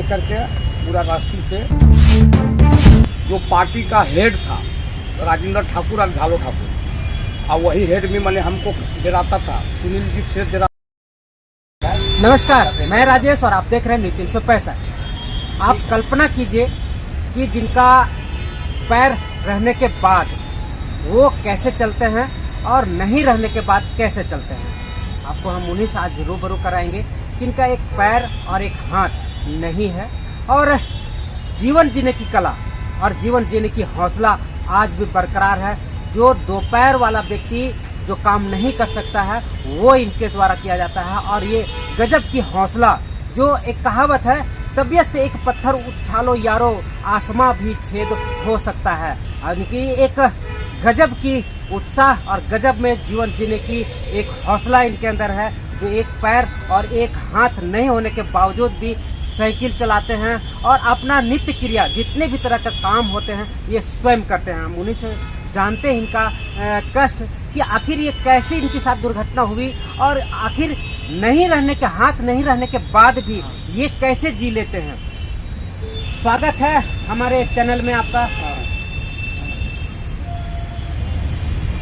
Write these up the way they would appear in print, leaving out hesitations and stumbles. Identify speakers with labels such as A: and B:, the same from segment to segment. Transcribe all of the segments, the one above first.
A: बांध करके पूरा रस्सी से, जो पार्टी का हेड था राजेंद्र ठाकुर और झालो ठाकुर, और वही हेड में मैंने हमको डराता था, सुनील जी से डरा।
B: नमस्कार, मैं राजेश और आप देख रहे हैं न्यूज़ 365। आप कल्पना कीजिए कि जिनका पैर रहने के बाद वो कैसे चलते हैं और नहीं रहने के बाद कैसे चलते हैं। आपको हम उन्हीं से आज रूबरू कराएंगे कि इनका एक पैर और एक हाथ नहीं है और जीवन जीने की कला और जीवन जीने की हौसला आज भी बरकरार है। जो दो पैर वाला व्यक्ति जो काम नहीं कर सकता है वो इनके द्वारा किया जाता है। और ये गजब की हौसला, जो एक कहावत है, तबीयत से एक पत्थर उछालो यारो आसमां भी छेद हो सकता है। और इनकी एक गजब की उत्साह और गजब में जीवन जीने की एक हौसला इनके अंदर है, जो एक पैर और एक हाथ नहीं होने के बावजूद भी साइकिल चलाते हैं और अपना नित्य क्रिया जितने भी तरह का काम होते हैं ये स्वयं करते हैं। हम उन्हीं से जानते हैं इनका कष्ट कि आखिर ये कैसे इनके साथ दुर्घटना हुई और आखिर नहीं रहने के, हाथ नहीं रहने के बाद भी ये कैसे जी लेते हैं। स्वागत है हमारे चैनल में आपका।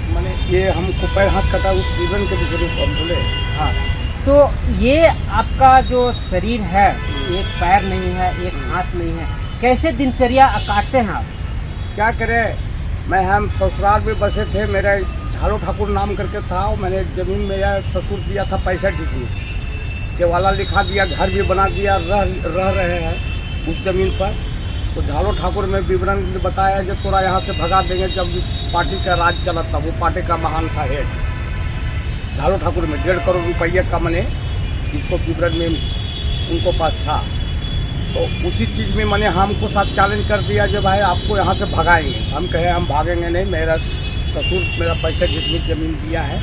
A: मैंने ये हमको पैर हाथ कटा उस विवरण के विषय में हम बोले।
B: हाँ, तो ये आपका जो शरीर है, एक पैर नहीं है, एक हाथ नहीं है, कैसे दिनचर्या काटते हैं आप?
A: क्या करें, मैं हम ससुराल में बसे थे, मेरा झालो ठाकुर नाम करके था, और मैंने ज़मीन मेरा ससुर दिया था 65 डिसमिल, केवाला लिखा दिया, घर भी बना दिया, रह रहे हैं उस ज़मीन पर। तो झालो ठाकुर में विवरण बताया जो तोरा यहाँ से भगा देंगे। जब पार्टी का राज चला था, वो पार्टी का महान था हेड झालो ठाकुर में 1.5 करोड़ रुपये का मैंने इसको विवरण में उनको पास था। तो उसी चीज़ में मैंने हमको साथ चैलेंज कर दिया जो भाई आपको यहाँ से भगाएंगे। हम कहे हम भागेंगे नहीं, मेरा ससुर मेरा 65 डिसमिल ज़मीन दिया है,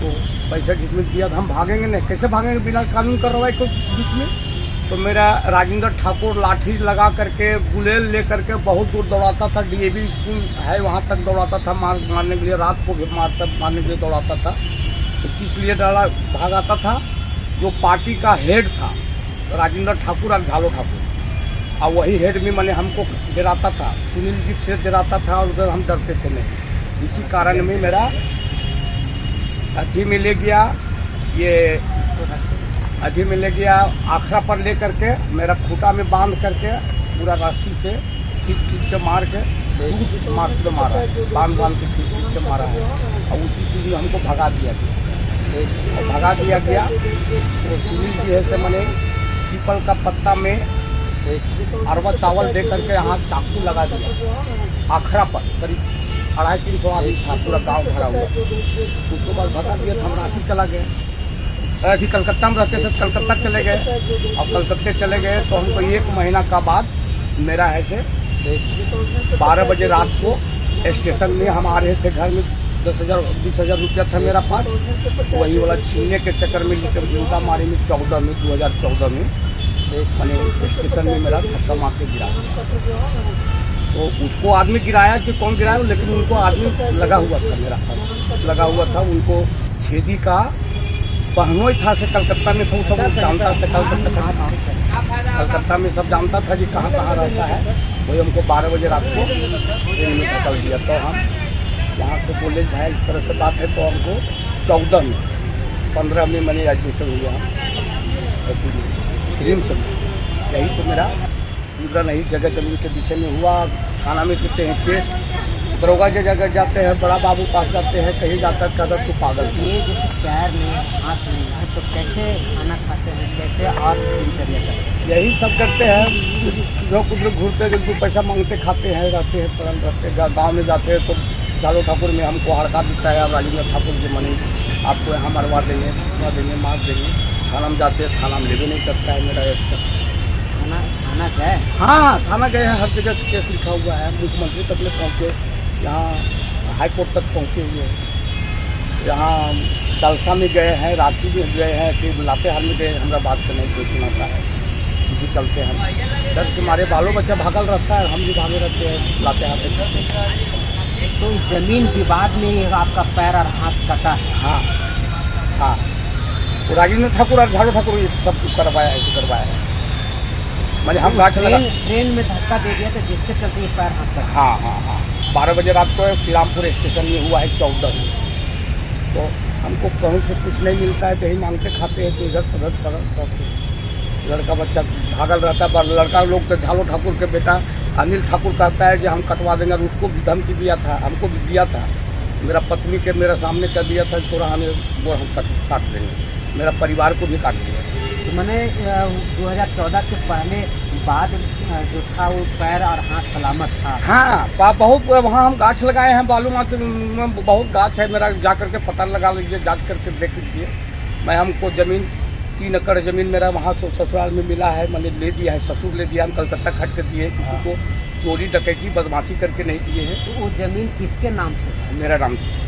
A: तो 65 डिसमिल दिया तो हम भागेंगे नहीं, कैसे भागेंगे बिना कानून कार्रवाई के बीच में। तो मेरा राजेंद्र ठाकुर लाठी लगा करके गुलेल ले करके बहुत दूर दौड़ाता था, DAV स्कूल है वहाँ तक दौड़ाता था, मारने के लिए, रात को भी मारने के लिए दौड़ाता था। तो किस लिए भागाता था, जो पार्टी का हेड था राजेंद्र ठाकुर और झालो ठाकुर, और वही हेड में मैंने हमको डराता था, सुनील जी से डराता था और उधर हम डरते थे नहीं। इसी कारण में मेरा अथी में ले गया, ये अथी में ले गया, आखरा पर ले करके मेरा खूटा में बांध करके पूरा रस्सी से खींच के मार के मारा है, बांध के खींच के मारा है। और उसी चीज़ में हमको भगा दिया गया, और भगा दिया गया। तो सुनील जी है से मैंने पीपल का पत्ता में अरवा चावल दे करके यहाँ चाकू लगा दिया, आखरा पर करीब 250-300 आदमी था, पूरा गांव भरा हुआ। उसके बाद भगा दिया तो हम रांची चला गए। अभी कलकत्ता में रहते थे, कलकत्ता चले गए, और कलकत्ते चले गए तो हमको 1 महीना का बाद मेरा ऐसे 12 बजे रात को स्टेशन में हम आ रहे थे, घर में 10,000-20,000 रुपया था मेरा पास। तो वही वाला छीनने के चक्कर में लूटा मारी में 2014 में मैंने स्टेशन में मेरा धक्का मार के गिरा। तो उसको आदमी गिराया कि कौन गिराया, लेकिन उनको आदमी लगा हुआ था, मेरा लगा हुआ था। उनको छेदी का बहनोई था से कलकत्ता में था, वो सब जानता था। कलकत्ता में सब जानता था कि कहाँ रहता है। वही हमको 12 बजे रात को ट्रेन में निकल दिया। तो हम यहाँ को बोले भाई इस तरह से बात है, तो हमको 14 में 15 में मैंने एडमिशन हुआ रिम्स में। यही तो मेरा विवरण नहीं जगह जमीन के विषय में हुआ। थाना में देते हैं केस, दरोगा के जगह जाते हैं, बड़ा बाबू पास जाते हैं, कहीं जाकर कदर तो पागल।
B: ये जैसे पैर में, हाथ में है, तो कैसे खाना खाते हैं, कैसे और दिनचर्या करते हैं?
A: यही सब करते हैं, जो कुछ घूरते जो पैसा मांगते खाते हैं, रहते हैं, पड़ल रहते हैं। गाँव में जाते हैं तो झालो ठाकुर में हमको हड़का दिखता है, राजेंद्र ठाकुर जी मनी आपको यहाँ मरवा देंगे, मार देंगे। थाना में जाते हैं, थाना में लेवे नहीं करता है मेरा एक्शन।
B: थाना गए?
A: हाँ, थाना गए हैं, हर जगह केस लिखा हुआ है। मुख्यमंत्री तक में पहुँचे, यहाँ हाई कोर्ट तक पहुँचे हुए, यहाँ दलसा में गए हैं, रांची में गए हैं, फिर लातेहार में गए। हमारा बात करने कोई सुनाता है, इसी चलते हम डर के मारे बालों बच्चा भागल रहता है, हम भी भागे रहते हैं लातेहार के।
B: तो जमीन विवाद में आपका पैर और हाथ कटा है?
A: हाँ, तो राजेंद्र ठाकुर और झालो ठाकुर ये सब करवाया है, करवाया है। मैंने हम गाछ लगा।
B: ट्रेन में धक्का दे दिया तो जिसके चलते ये पैर हाथ पर।
A: हाँ हाँ हाँ 12 बजे रात को श्री रामपुर स्टेशन में हुआ है 14 में। तो हमको कहीं से कुछ नहीं मिलता है तो यही मांगते खाते हैं तो इधर उधर करते हैं। लड़का बच्चा भागल रहता है। लड़का लोग तो झालो ठाकुर के बेटा अनिल ठाकुर कहता है कि हम कटवा देंगे। उसको भी धमकी दिया था, हमको भी दिया था। मेरा पत्नी के मेरे सामने कर दिया था तोरा हमें वो हम काट देंगे। मेरा परिवार को भी काट दिया।
B: तो मैंने 2014 के पहले बाद जो था वो पैर और हाथ सलामत था।
A: हाँ बहुत वहाँ हम गाछ लगाए हैं बालू माटी में बहुत गाछ है मेरा। जा करके पता लगा लीजिए, जांच करके देख लीजिए। मैं हमको ज़मीन 3 एकड़ ज़मीन मेरा वहाँ ससुराल में मिला है। मैंने ले दिया है, ससुर ले दिया। हम कलकत्ता खट के दिए, किसी को चोरी डकैती बदमाशी करके नहीं दिए हैं।
B: तो वो ज़मीन किसके नाम से है?
A: मेरा नाम से।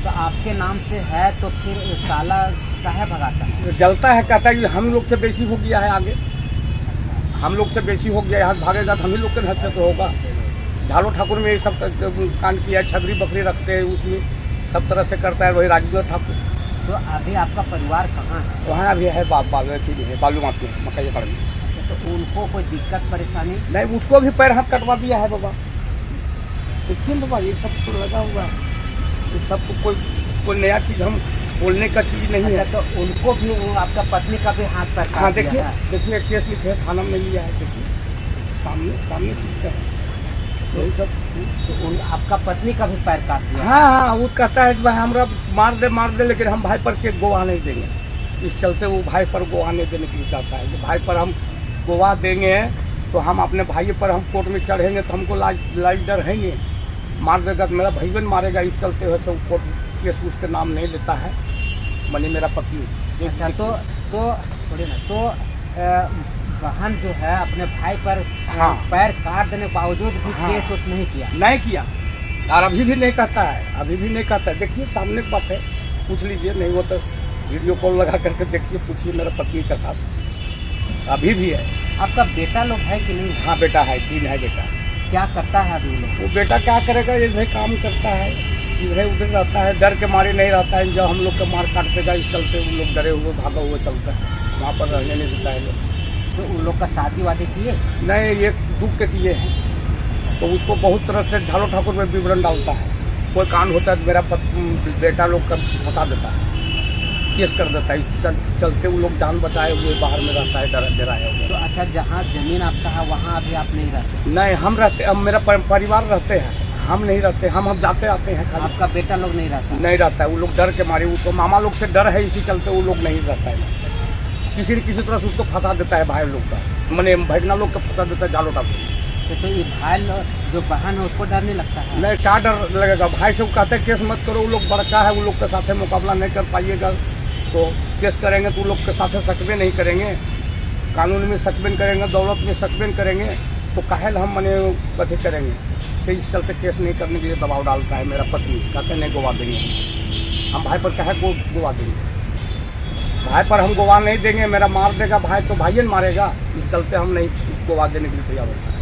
B: तो आपके नाम से है तो फिर साला काहे भगाता है?
A: जलता है, कहता है कि हम लोग से बेसी हो गया है। आगे हम लोग से बेसी हो गया, यहाँ भागेगा तो हम ही लोग के हद से तो होगा। झालो ठाकुर में ये सब कांड किया है। छबरी बकरी रखते हैं, उसमें सब तरह से करता है वही राजेंद्र ठाकुर।
B: तो अभी आपका परिवार कहाँ है?
A: वहाँ अभी है बालू माट में मकई अकड़ में।
B: अच्छा, तो उनको कोई दिक्कत परेशानी
A: नहीं? उसको भी पैर हाथ कटवा दिया है बाबा। देखिए बाबा ये सब तो लगा हुआ है। ये सब तो कोई नया चीज़ हम बोलने का चीज़ नहीं है।
B: तो उनको भी आपका पत्नी का भी हाथ पैर?
A: हाँ देखिए केस लिखे है, थाना में लिया है। देखिए सामने चीज़ का है यही सब।
B: तो आपका पत्नी का भी पैर काट दिया?
A: हाँ वो कहता है कि भाई हमरा मार दे लेकिन हम भाई पर के गवाह नहीं देंगे। इस चलते वो भाई पर गवाह नहीं देने के लिए चाहता है कि भाई पर हम गवाह देंगे तो हम अपने भाई पर हम कोर्ट में चढ़ेंगे तो हमको लाज डर है नहीं। मार देगा तो मेरा भाईबन मारेगा। इस चलते हुए सब कोर्ट केस उसके नाम नहीं लेता है। मैंने मेरा पत्नी।
B: अच्छा तो थोड़ी ना तो बहन जो है अपने भाई पर पैर काट देने के बावजूद भी केस उस नहीं किया और
A: अभी भी नहीं कहता है। देखिए सामने की बात है, पूछ लीजिए। नहीं वो तो वीडियो कॉल लगा करके देखिए, पूछिए मेरा पत्नी के साथ। अभी भी है।
B: आपका बेटा लोग है कि नहीं?
A: हाँ बेटा है, 3 है बेटा।
B: क्या करता है अभी लोग?
A: वो बेटा क्या करेगा, इधर काम करता है, इधर उधर रहता है। डर के मारे नहीं रहता है। जब हम लोग का मार काट देगा इस चलते वो लोग डरे हुए भागा हुआ चलता है। वहाँ पर रहने नहीं देता है लोग।
B: तो उन लोग का शादी वादी किए?
A: नहीं, ये दुख के किए हैं। तो उसको बहुत तरह से झालो ठाकुर में विवरण डालता है। कोई कांड होता है तो मेरा बेटा लोग का फंसा देता है, केस कर देता है। इस चलते वो लोग जान बचाए हुए बाहर में रहता है, डराया हुआ।
B: तो अच्छा, जहाँ ज़मीन आपका है वहाँ अभी आप नहीं रहते?
A: नहीं हम रहते, अब मेरा परिवार रहते हैं, हम नहीं रहते। हम जाते आते हैं खाली।
B: आपका बेटा लोग नहीं
A: रहता है। वो लोग डर के मारे, उसको मामा लोग से डर है, इसी चलते वो लोग नहीं रहता है। किसी न किसी तरह से उसको फंसा देता है भाई लोग का, मैंने भगना लोग का फंसा देता है झालो ठाकुर।
B: तो ये भाई जो बहन है उसको डर नहीं लगता है?
A: नहीं, क्या डर लगेगा? भाई से वो कहते हैं केस मत करो, वो लोग बड़का है, वो लोग के साथ मुकाबला नहीं कर पाइएगा तो केस करेंगे तो वो लोग के साथ सकबे नहीं करेंगे। कानून में सकबेन करेंगे, दौलत में सकबेन करेंगे तो काहे हम मने कथी करेंगे। से इस चलते केस नहीं करने के लिए दबाव डालता है मेरा पत्नी। कहते नहीं गवा देंगे हम भाई पर, काहे को गवा देंगे? भाई पर हम गवाह नहीं देंगे। मेरा मार देगा भाई तो भाईयन मारेगा। इस चलते हम नहीं गवाह देने के लिए तैयार होता है।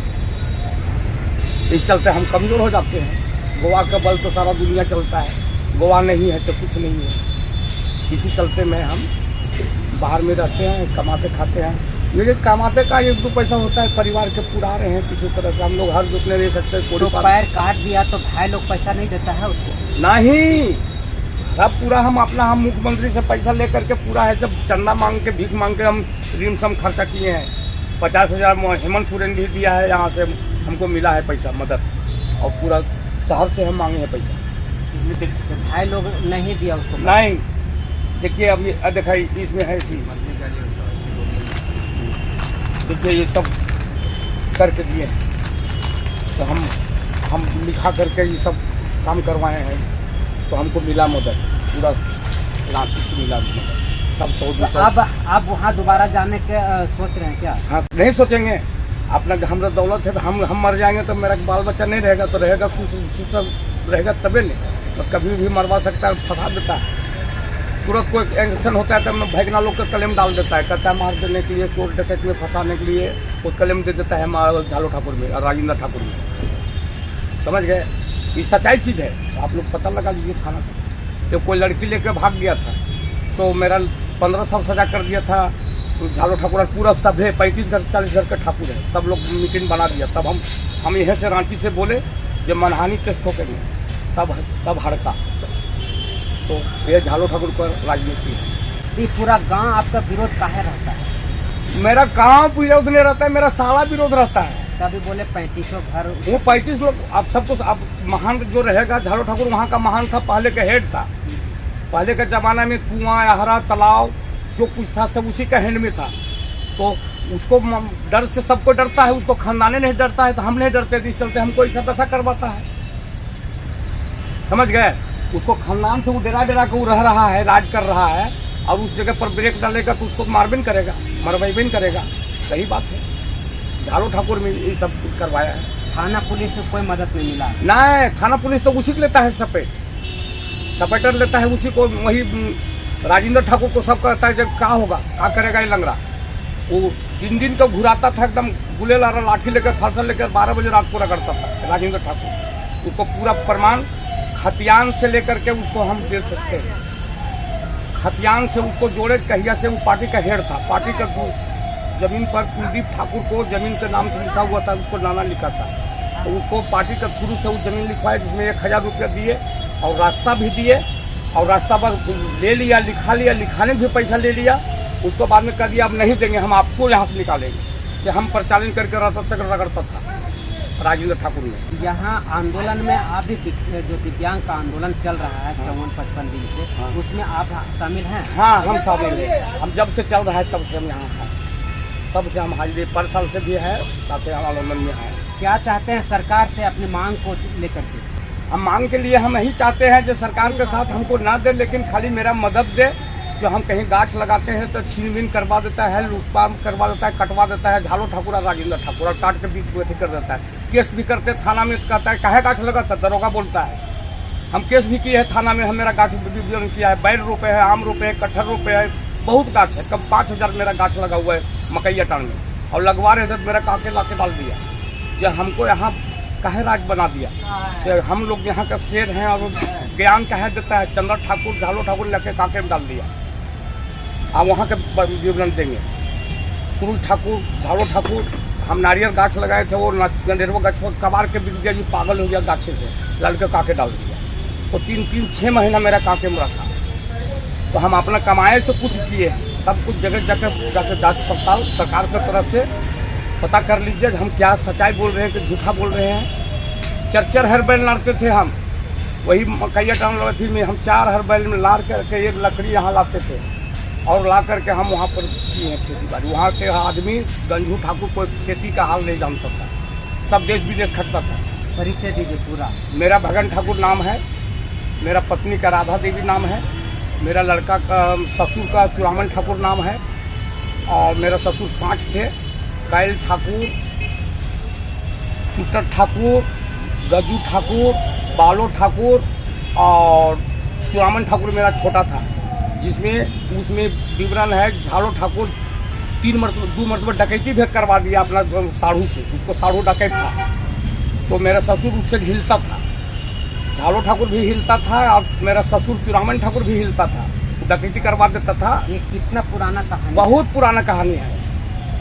A: इस चलते हम कमज़ोर हो जाते हैं। गवाह का बल तो सारा दुनिया चलता है, गवाह नहीं है तो कुछ नहीं है। इसी चलते में हम बाहर में रहते हैं, कमाते खाते हैं। ये कमाते का 1-2 पैसा होता है, परिवार के पुरा रहे हैं किसी तरह से। हम लोग हर जुटने नहीं सकते।
B: तो पैर काट दिया तो भाई लोग पैसा नहीं देता है उसको?
A: नहीं, सब पूरा हम मुख्यमंत्री से पैसा लेकर के पूरा है सब चंदा मांग के, भीख मांग के हम रिमसम खर्चा किए हैं। 50,000 हेमंत सोरेन भी दिया है, यहाँ से हमको मिला है पैसा मदद। और पूरा शहर से हम मांगे हैं पैसा।
B: इसमें भाई लोग नहीं दिया उसको?
A: नहीं, देखिए अब ये दिखाई इसमें है इसी। देखिए ये सब करके दिए तो हम लिखा करके ये सब काम करवाए हैं तो हमको मिला मदद। पूरा रांची से मिला मदद सब। 100-200।
B: अब वहाँ दोबारा जाने के सोच रहे हैं क्या?
A: हाँ, नहीं सोचेंगे। अपना हमारा दौलत है तो हम मर जाएंगे तो मेरा बाल बच्चा नहीं रहेगा तो रहेगा सब रहेगा तबे नहीं। तो कभी भी मरवा सकता है, फंसा देता है। तुरंत कोई एक्शन होता है तो मैं भगना लोग का क्लेम डाल देता है, कहता है मार देने के लिए, चोर डकैत में फंसाने के लिए वो क्लेम दे देता है झालो ठाकुर में और राजेंद्र ठाकुर में। समझ गए? ये सच्चाई चीज़ है, आप लोग पता लगा लीजिए थाना से। तो कोई लड़की लेकर भाग गया था तो मेरा 15 साल सजा कर दिया था। झालो ठाकुर पूरा सब है, 35 घर 40 घर का ठाकुर है, सब लोग मीटिंग बना दिया। तब हम यहाँ से रांची से बोले जब मनहानि टेस्ट ठोकेंगे तब हड़का। तो ये झालो ठाकुर पर राजनीति है।
B: ये पूरा गांव आपका विरोध काहे रहता है?
A: मेरा गांव विरोध नहीं रहता है, मेरा साला विरोध रहता है।
B: तभी बोले 3500 घर।
A: वो 35 लोग आप सबको अब महान जो रहेगा, झालो ठाकुर वहाँ का महान था, पहले का हेड था। पहले के ज़माना में कुआं अहरा तालाब जो कुछ था सब उसी का हैंड में था। तो उसको डर से सबको डरता है, उसको खानदाने नहीं डरता है, तो हम नहीं डरते थे, इस चलते हमको ऐसा दशा करवाता है। समझ गए? उसको खानदान से वो डरा के वो रह रहा है, राज कर रहा है, और उस जगह पर ब्रेक डालेगा तो उसको मारबीन करेगा, मरवाईबीन करेगा। सही बात है। झालो ठाकुर में ये सब करवाया है।
B: थाना पुलिस से कोई मदद नहीं मिला?
A: नहीं, थाना पुलिस तो उसी को लेता है, सपेटर लेता है उसी को। वही राजेंद्र ठाकुर को सब कहता है जब क्या होगा, क्या करेगा ये लंगड़ा। वो दिन को घुराता था एकदम, गुले लाठी लेकर फांसा लेकर 12 बजे रात पूरा करता था राजेंद्र ठाकुर। उसको पूरा प्रमाण खतियान से लेकर के उसको हम दे सकते हैं। खतियान से उसको जोड़े, कहिया से वो पार्टी का हेड था। पार्टी का जमीन पर कुलदीप ठाकुर को जमीन के नाम से लिखा हुआ था, उसको नाना लिखा था। तो उसको पार्टी के थ्रू से वो जमीन लिखवाए, जिसमें 1000 रुपया दिए और रास्ता भी दिए, और रास्ता पर ले लिया, लिखा लिया, लिखाने भी पैसा ले लिया। उसको बाद में कह दिया अब नहीं देंगे, हम आपको यहाँ से निकालेंगे। से हम प्रचालन करके रगड़ता था राजेंद्र ठाकुर ने।
B: यहाँ आंदोलन में आप भी जो दिव्यांग का आंदोलन चल रहा है 54-55 दिन से,
A: हाँ।
B: उसमें आप शामिल हैं?
A: हाँ, हम शामिल हैं। हम जब से चल रहा है तब से हम यहाँ हैं, तब से हम हाजिर पर साल से भी है, साथ ही हम आंदोलन में हैं।
B: क्या चाहते हैं सरकार से अपनी मांग को लेकर के?
A: हम मांग के लिए हम यही चाहते हैं जो सरकार के साथ हमको ना दे, लेकिन खाली मेरा मदद दे। जो हम कहीं गाछ लगाते हैं तो छीन-बीन करवा देता है, लूटपाट करवा देता है, कटवा देता है झालो ठाकुर और राजेंद्र ठाकुर, और काट के बीच अथी कर देता है। केस भी करते थाना में, तो कहता है काहे गाछ लगाता है, दरोगा बोलता है। हम केस भी किए हैं थाना में, हम मेरा गाछ विवरण किया है, बैर रोपे है, आम रोपे है, कटहर रोपे है, बहुत गाछ है। कब 5000 मेरा गाछ लगा हुआ है मकई अटान में, और लगवा रहे थे तो मेरा काके लाके डाल दिया। जब हमको यहाँ काहे राज बना दिया, से हम लोग यहाँ का शेर हैं, और ज्ञान काहे देता है चंद्र ठाकुर झालो ठाकुर लेके काके में डाल दिया। आप वहाँ के विवरण देंगे। सुरुज ठाकुर झालो ठाकुर, हम नारियल गाछ लगाए थे, वो गंडेरवा गाछ कबार के बीच गया, पागल हो गया गाछे से, लड़के काके डाल दिया। तो 3-6 महीना मेरा काके में रखा। तो हम अपना कमाए से कुछ किए, सब कुछ जगह जाकर जांच पड़ताल सरकार की तरफ से पता कर लीजिए हम क्या सच्चाई बोल रहे हैं कि झूठा बोल रहे हैं। 4 हर बैल लाते थे हम, वही मकैया टाउन थी में हम 4 हर बैल में लार करके एक लकड़ी यहाँ लाते थे, और ला करके हम वहाँ पर किए हैं खेती बाड़ी। वहाँ के आदमी गंजू ठाकुर को खेती का हाल नहीं जानता था, सब देश विदेश खटता था।
B: परिचय दीजिए पूरा।
A: मेरा भगन ठाकुर नाम है, मेरा पत्नी का राधा देवी नाम है, मेरा लड़का का ससुर का चुरामन ठाकुर नाम है, और मेरा ससुर 5 थे, कैल ठाकुर, चुटर ठाकुर, गजू ठाकुर, बालो ठाकुर, और चुरामन ठाकुर मेरा छोटा था, जिसमें उसमें विवरण है झालो ठाकुर 2 मरतबा डकैती भी करवा दिया अपना साढ़ू से, उसको साढ़ू डकैत था। तो मेरा ससुर उससे हिलता था, झालो ठाकुर भी हिलता था, और मेरा ससुर चुरामन ठाकुर भी हिलता था, डकैती करवा देता था।
B: ये कितना पुराना कहानी?
A: बहुत पुराना कहानी है,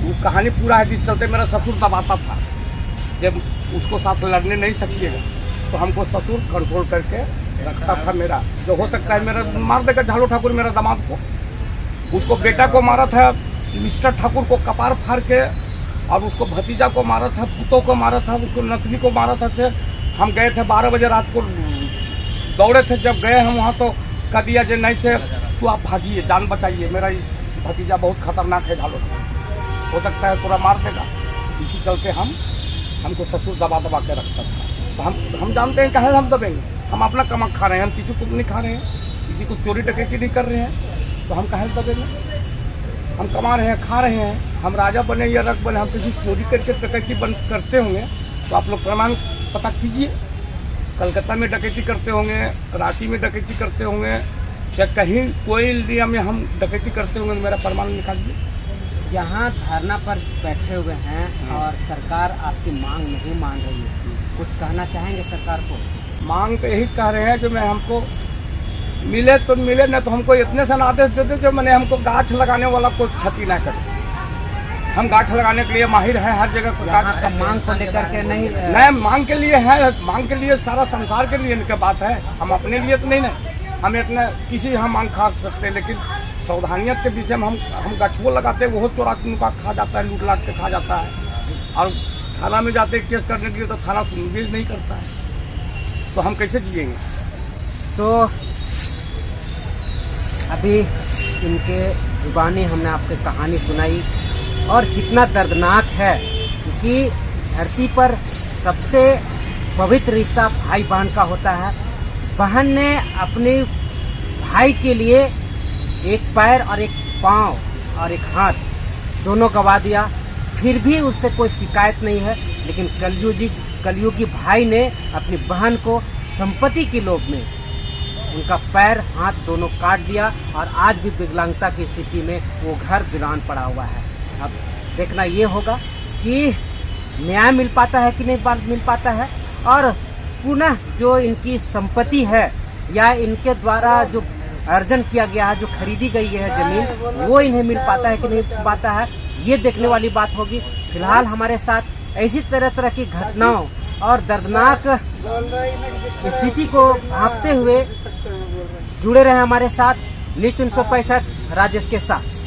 A: वो कहानी पूरा है, जिस चलते मेरा ससुर दबाता था। जब उसको साथ लड़ने नहीं सकिएगा तो हमको ससुर कंट्रोल करके रखता था। मेरा जो हो सकता है मेरा मार देगा झालो ठाकुर मेरा दामाद को, उसको बेटा को मारा था, मिस्टर ठाकुर को कपार फाड़ के, और उसको भतीजा को मारा था, पुतों को मारा था, उसको नतनी को मारा था। से हम गए थे 12 बजे रात को, दौड़े थे। जब गए हम वहाँ तो कह दिया जे नहीं से तो आप भागिए, जान बचाइए, मेरा भतीजा बहुत खतरनाक है, झालो हो सकता है पूरा मार देगा। इसी चलते हमको ससुर दबा के रखता था। तो हम जानते हैं कहे हम दबेंगे, हम अपना कमा खा रहे हैं, हम किसी को नहीं खा रहे हैं, किसी को चोरी डकैती नहीं कर रहे हैं, तो हम कहे दबेंगे। हम कमा रहे हैं, खा रहे हैं, हम राजा बने या रख बने, हम किसी चोरी करके डकैती बंद करते होंगे तो आप लोग प्रमाण पता कीजिए। कलकत्ता में डकैती करते होंगे, रांची में डकैती करते होंगे, चाहे कहीं कोई एरिया में हम डकैती करते होंगे, मेरा प्रमाण निकालिए।
B: यहाँ धरना पर बैठे हुए हैं और सरकार आपकी मांग नहीं मान रही है, कुछ कहना चाहेंगे सरकार को?
A: मांग तो यही कह रहे हैं जो मैं हमको मिले तो मिले, न तो हमको इतने सन आदेश देते जो मैंने हमको गाछ लगाने वाला कोई क्षति ना करे। हम गाछ लगाने के लिए माहिर हैं, हर जगह को
B: यहाँ का मांग को लेकर के नहीं
A: नहीं, मांग के लिए है, मांग के लिए सारा संसार के लिए इनके बात है, हम अपने लिए तो नहीं ना। हम इतना किसी हम मांग खा सकते हैं, लेकिन सावधानियत के विषय में हम गछुओं लगाते हैं, वो चोरा नुका खा जाता है, लूट लाट के खा जाता है। और थाना में जाते केस करने के लिए तो थाना सुनवाई नहीं करता है, तो हम कैसे जिएंगे।
B: तो अभी इनके जुबानी हमने आपको कहानी सुनाई और कितना दर्दनाक है, क्योंकि धरती पर सबसे पवित्र रिश्ता भाई बहन का होता है। बहन ने अपने भाई के लिए एक पैर और एक पाँव और एक हाथ दोनों गंवा दिया, फिर भी उससे कोई शिकायत नहीं है। लेकिन कलयुगी भाई ने अपनी बहन को संपत्ति के लोभ में उनका पैर हाथ दोनों काट दिया और आज भी विकलांगता की स्थिति में वो घर वीरान पड़ा हुआ है। अब देखना ये होगा कि न्याय मिल पाता है कि नहीं मिल पाता है, और पुनः जो इनकी संपत्ति है या इनके द्वारा जो अर्जन किया गया है, जो खरीदी गई है ज़मीन, वो इन्हें मिल पाता है कि नहीं मिल पाता है, ये देखने वाली बात होगी। फिलहाल हमारे साथ ऐसी तरह की घटनाओं और दर्दनाक स्थिति को भांपते हुए जुड़े रहे हमारे साथ न्यूज़ 365 राजेश के साथ।